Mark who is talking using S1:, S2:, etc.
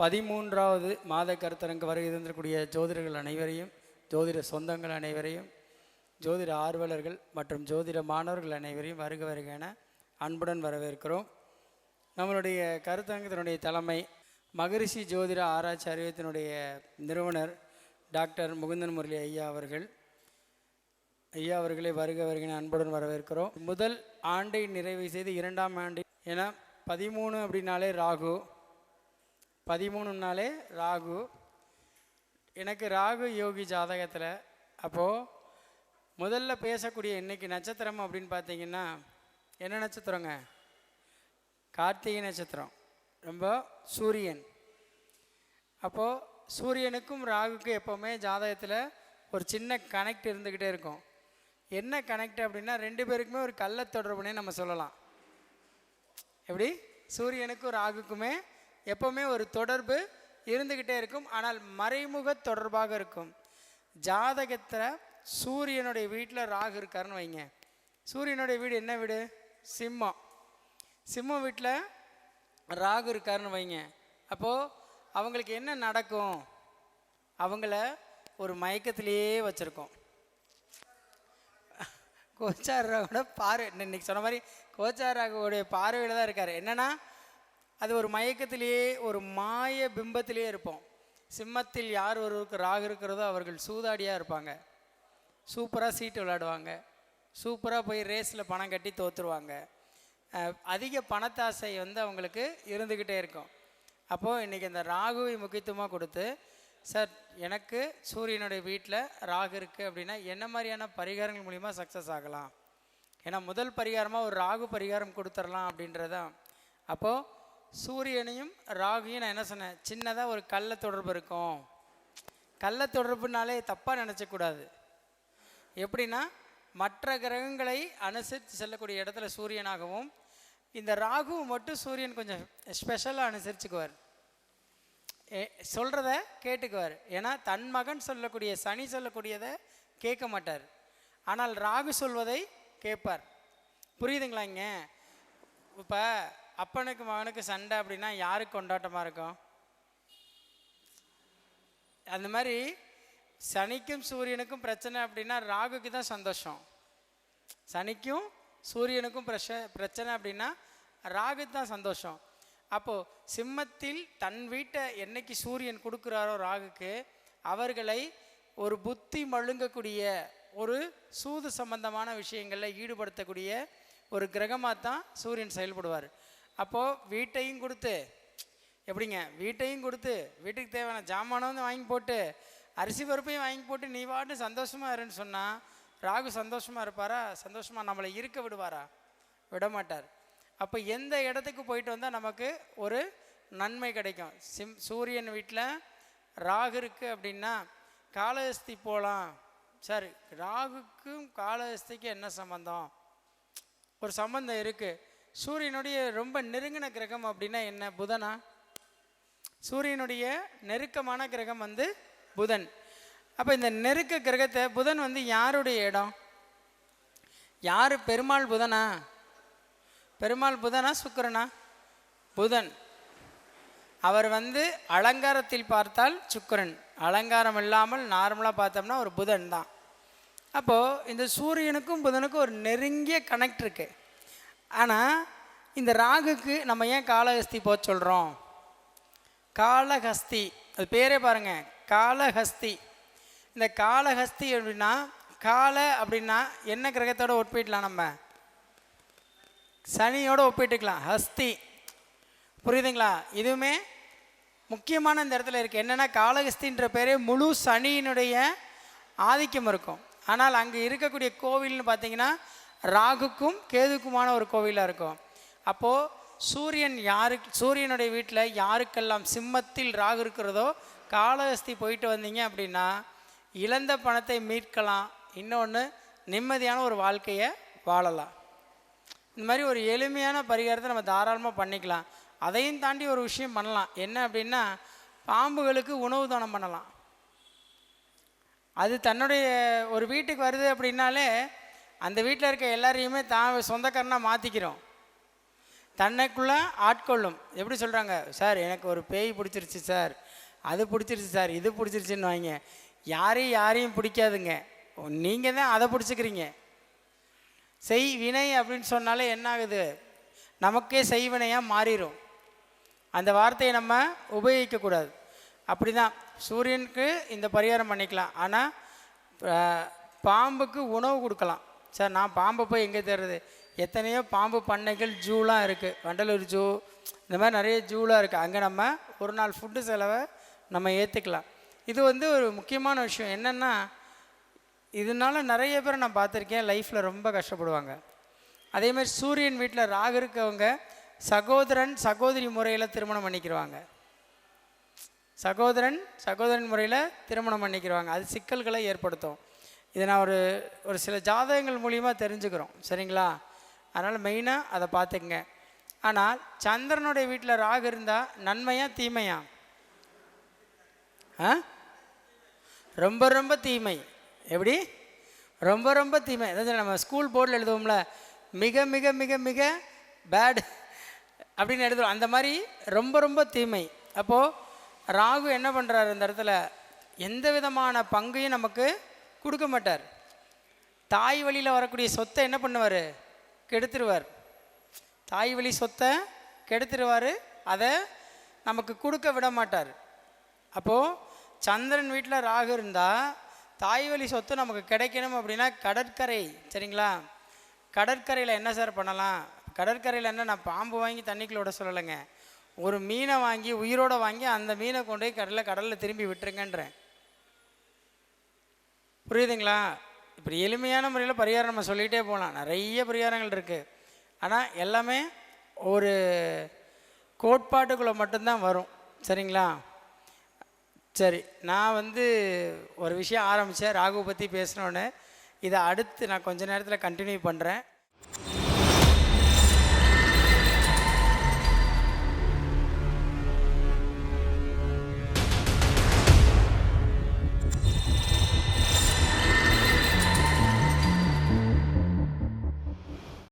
S1: 13வது மாத கருத்தரங்கு வருகை தந்திருக்கக்கூடிய ஜோதிடர்கள் அனைவரையும், ஜோதிட சொந்தங்கள் அனைவரையும், ஜோதிட ஆர்வலர்கள் மற்றும் ஜோதிட மாணவர்கள் அனைவரையும் வருக வருகென அன்புடன் வரவேற்கிறோம். நம்மளுடைய கருத்தரங்கத்தினுடைய தலைமை மகரிஷி ஜோதிட ஆராய்ச்சி அறிவியத்தினுடைய நிறுவனர் டாக்டர் முகுந்தன் முரளி ஐயா அவர்களை வருக வருகின அன்புடன் வரவேற்கிறோம். முதல் ஆண்டை நிறைவு செய்து 2ஆம் ஆண்டு, ஏன்னா 13 அப்படின்னாலே ராகு, 13நாலே ராகு. எனக்கு ராகு யோகி ஜாதகத்தில் அப்போது முதல்ல பேசக்கூடிய இன்னைக்கு நட்சத்திரம் அப்படின்னு பார்த்தீங்கன்னா என்ன நட்சத்திரங்க? கார்த்திகை நட்சத்திரம், ரொம்ப சூரியன். அப்போது சூரியனுக்கும் ராகுக்கும் எப்போவுமே ஜாதகத்தில் ஒரு சின்ன கனெக்ட் இருந்துக்கிட்டே இருக்கும். என்ன கனெக்ட் அப்படின்னா 2 பேருக்குமே ஒரு கள்ள தொடர்புனே நம்ம சொல்லலாம். எப்படி? சூரியனுக்கும் ராகுக்குமே எப்போவுமே ஒரு தொடர்பு இருந்துக்கிட்டே இருக்கும், ஆனால் மறைமுக தொடர்பாக இருக்கும். ஜாதகத்தில் சூரியனுடைய வீட்டில் ராகு இருக்காருன்னு வைங்க. சூரியனுடைய வீடு என்ன வீடு? சிம்மம். சிம்மம் வீட்டில் ராகு இருக்காருன்னு வைங்க. அப்போது அவங்களுக்கு என்ன நடக்கும்? அவங்கள ஒரு மயக்கத்திலேயே வச்சுருக்கோம். கோச்சார் ராகுவோட பார்வை, இன்னைக்கு சொன்ன மாதிரி கோச்சார் ராகுவோடைய பார்வையில் தான் இருக்கார். என்னென்னா அது ஒரு மயக்கத்திலேயே, ஒரு மாய பிம்பத்திலே இருப்போம். சிம்மத்தில் யார் ஒருவருக்கு ராகு இருக்கிறதோ அவர்கள் சூதாடியாக இருப்பாங்க, சூப்பராக சீட்டு விளையாடுவாங்க, சூப்பராக போய் ரேஸில் பணம் கட்டி தோற்றுருவாங்க. அதிக பணத்தாசை அவங்களுக்கு இருந்துக்கிட்டே இருக்கும். அப்போது இன்றைக்கி அந்த ராகுவை முக்கியத்துவமாக கொடுத்து, சார் எனக்கு சூரியனுடைய வீட்டில் ராகு இருக்குது அப்படின்னா என்ன மாதிரியான பரிகாரங்கள் மூலிமா சக்ஸஸ் ஆகலாம்? ஏன்னா முதல் பரிகாரமாக ஒரு ராகு பரிகாரம் கொடுத்துடலாம் அப்படின்றதான். அப்போது சூரியனையும் ராகுவையும் நான் என்ன சொன்னேன், சின்னதாக ஒரு கள்ள தொடர்பு இருக்கும். கள்ள தொடர்புனாலே தப்பாக நினச்சக்கூடாது. எப்படின்னா மற்ற கிரகங்களை அனுசரித்து செல்லக்கூடிய இடத்துல சூரியனாகவும், இந்த ராகு மட்டும் சூரியன் கொஞ்சம் ஸ்பெஷலாக அனுசரிச்சுக்குவார், சொல்கிறத கேட்டுக்குவார். ஏன்னா தன் மகன் சொல்லக்கூடிய, சனி சொல்லக்கூடியதை கேட்க மாட்டார், ஆனால் ராகு சொல்வதை கேட்பார். புரியுதுங்களா? இங்கே இப்போ அப்பனுக்கு மகனுக்கு சண்டை அப்படின்னா யாருக்கு கொண்டாட்டமாக இருக்கும்? அந்த மாதிரி சனிக்கும் சூரியனுக்கும் பிரச்சனை அப்படின்னா ராகுக்கு தான் சந்தோஷம். சனிக்கும் சூரியனுக்கும் பிரச்சனை அப்படின்னா ராகுக்கு தான் சந்தோஷம். அப்போது சிம்மத்தில் தன் வீட்டை என்னைக்கு சூரியன் கொடுக்குறாரோ ராகுக்கு, அவர்களை ஒரு புத்தி மழுங்கக்கூடிய, ஒரு சூது சம்பந்தமான விஷயங்களில் ஈடுபடுத்தக்கூடிய ஒரு கிரகமாக தான் சூரியன் செயல்படுவார். அப்போது வீட்டையும் கொடுத்து, எப்படிங்க, வீட்டையும் கொடுத்து வீட்டுக்கு தேவையான ஜாமானும் வாங்கி போட்டு அரிசி பருப்பையும் வாங்கி போட்டு நீ வாட்டு சந்தோஷமாக இருன்னு சொன்னால் ராகு சந்தோஷமாக இருப்பாரா? சந்தோஷமாக நம்மளை இருக்க விடுவாரா? விட மாட்டார். அப்போ எந்த இடத்துக்கு போயிட்டு வந்தால் நமக்கு ஒரு நன்மை கிடைக்கும்? சூரியன் வீட்டில் ராகு இருக்குது அப்படின்னா காளஹஸ்தி போகலாம். சரி, ராகுக்கும் காளஹஸ்திக்கும் என்ன சம்பந்தம்? ஒரு சம்பந்தம் இருக்குது. சூரியனுடைய ரொம்ப நெருங்கின கிரகம் அப்படின்னா என்ன? புதனா? சூரியனுடைய நெருக்கமான கிரகம் புதன். அப்போ இந்த நெருக்க கிரகத்தை புதன் யாருடைய இடம்? யார்? பெருமாள் புதனா? பெருமாள் புதனா சுக்கிரனா? புதன். அவர் அலங்காரத்தில் பார்த்தால் சுக்கிரன், அலங்காரம் இல்லாமல் நார்மலாக பார்த்தோம்னா ஒரு புதன் தான். அப்போது இந்த சூரியனுக்கும் புதனுக்கும் ஒரு நெருங்கிய கனெக்ட் இருக்குது. ஆனால் இந்த ராகுக்கு நம்ம ஏன் காளஹஸ்தி போக சொல்கிறோம்? காளஹஸ்தி, அது பேரே பாருங்கள், காளஹஸ்தி. இந்த காளஹஸ்தி அப்படின்னா, காள அப்படின்னா என்ன கிரகத்தோடு ஒப்பிடலாம்? நம்ம சனியோடு ஒப்பிட்டுக்கலாம். ஹஸ்தி, புரியுதுங்களா? இதுவுமே முக்கியமான இந்த இடத்துல இருக்குது. என்னென்னா காளஹஸ்தின்ற பேரே முழு சனியினுடைய ஆதிக்கம் இருக்கும். ஆனால் அங்கே இருக்கக்கூடிய கோவில்னு பார்த்தீங்கன்னா ராகுக்கும் கேதுக்குமான ஒரு கோவிலாக இருக்கும். அப்போது சூரியனுடைய வீட்டில் யாருக்கெல்லாம் சிம்மத்தில் ராகு இருக்கிறதோ காளஹஸ்தி போயிட்டு வந்தீங்க அப்படின்னா இழந்த பணத்தை மீட்கலாம், இன்னொன்று நிம்மதியான ஒரு வாழ்க்கையை வாழலாம். இந்த மாதிரி ஒரு எளிமையான பரிகாரத்தை நம்ம தாராளமாக பண்ணிக்கலாம். அதையும் தாண்டி ஒரு விஷயம் பண்ணலாம். என்ன அப்படின்னா பாம்புகளுக்கு உணவு தானம் பண்ணலாம். அது தன்னுடைய ஒரு வீட்டுக்கு வருது அப்படின்னாலே அந்த வீட்டில் இருக்க எல்லாரையுமே தான் சொந்தக்காரனாக மாற்றிக்கிறோம். தன்னைக்குள்ளே ஆட்கொள்ளும். எப்படி சொல்கிறாங்க, சார் எனக்கு ஒரு பேய் பிடிச்சிருச்சு சார், அது பிடிச்சிருச்சு சார், இது பிடிச்சிருச்சுன்னு வாங்க. யாரையும் பிடிக்காதுங்க, நீங்கள் தான் அதை பிடிச்சிக்கிறீங்க. செய் வினை அப்படின்னு சொன்னாலே என்ன ஆகுது, நமக்கே செய்வினையாக மாறிடும். அந்த வார்த்தையை நம்ம உபயோகிக்கக்கூடாது. அப்படி தான் சூரியனுக்கு இந்த பரிகாரம் பண்ணிக்கலாம். ஆனால் பாம்புக்கு உணவு கொடுக்கலாம். சார் நான் பாம்பை போய் எங்கே தேடுறது, எத்தனையோ பாம்பு பண்ணைகள் ஜூலாம் இருக்குது, வண்டலூர் ஜூ, இந்த மாதிரி நிறைய ஜூலாம் இருக்குது. அங்கே நம்ம ஒரு நாள் ஃபுட்டு செலவை நம்ம ஏற்றுக்கலாம். இது வந்து ஒரு முக்கியமான விஷயம். என்னென்னா, இதனால நிறைய பேரை நான் பார்த்துருக்கேன் லைஃப்பில் ரொம்ப கஷ்டப்படுவாங்க. அதேமாதிரி சூரியன் வீட்டில் ராகு இருக்கவங்க சகோதரன் சகோதரி முறையில் திருமணம் பண்ணிக்கிடுவாங்க. சகோதரன் முறையில் திருமணம் பண்ணிக்கிடுவாங்க. அது சிக்கல்களை ஏற்படுத்தும். இதை நான் ஒரு சில ஜாதகங்கள் மூலிமா தெரிஞ்சுக்கிறோம், சரிங்களா? அதனால் மெயினாக அதை பார்த்துக்குங்க. ஆனால் சந்திரனுடைய வீட்டில் ராகு இருந்தால் நன்மையா தீமையா? ரொம்ப ரொம்ப தீமை. எப்படி? ரொம்ப ரொம்ப தீமை. அதாவது நம்ம ஸ்கூல் போர்டில் எழுதுவோம்ல, மிக மிக மிக மிக பேட் அப்படின்னு எழுதுவோம், அந்த மாதிரி ரொம்ப ரொம்ப தீமை. அப்போது ராகு என்ன பண்ணுறாரு, இந்த இடத்துல எந்த விதமான பங்கையும் நமக்கு கொடுக்க மாட்டார். தாய் வழியில் வரக்கூடிய சொத்தை என்ன பண்ணுவார், கெடுத்துருவார். தாய் வழி சொத்தை கெடுத்துருவார், அதை நமக்கு கொடுக்க விட மாட்டார். அப்போது சந்திரன் வீட்டில் ராகு இருந்தால் தாய் வழி சொத்து நமக்கு கிடைக்கணும் அப்படின்னா கடற்கரை, சரிங்களா? கடற்கரையில் என்ன சார் பண்ணலாம்? கடற்கரையில் என்ன, நான் பாம்பு வாங்கி தண்ணிக்குள்ள விட சொல்லலைங்க, ஒரு மீனை வாங்கி உயிரோடு வாங்கி அந்த மீனை கொண்டு போய் கடலில் திரும்பி விட்டுருங்கன்றேன். புரியுதுங்களா? இப்படி எளிமையான முறையில் பரிகாரம் நம்ம சொல்லிகிட்டே போகலாம், நிறைய பரிகாரங்கள் இருக்குது. ஆனால் எல்லாமே ஒரு கோட்பாட்டுக்குள்ளே மட்டும்தான் வரும், சரிங்களா? சரி, நான் ஒரு விஷயம் ஆரம்பித்தேன் ராகு பற்றி பேசினோன்னு, இதை அடுத்து நான் கொஞ்ச நேரத்தில் கண்டினியூ பண்ணுறேன்.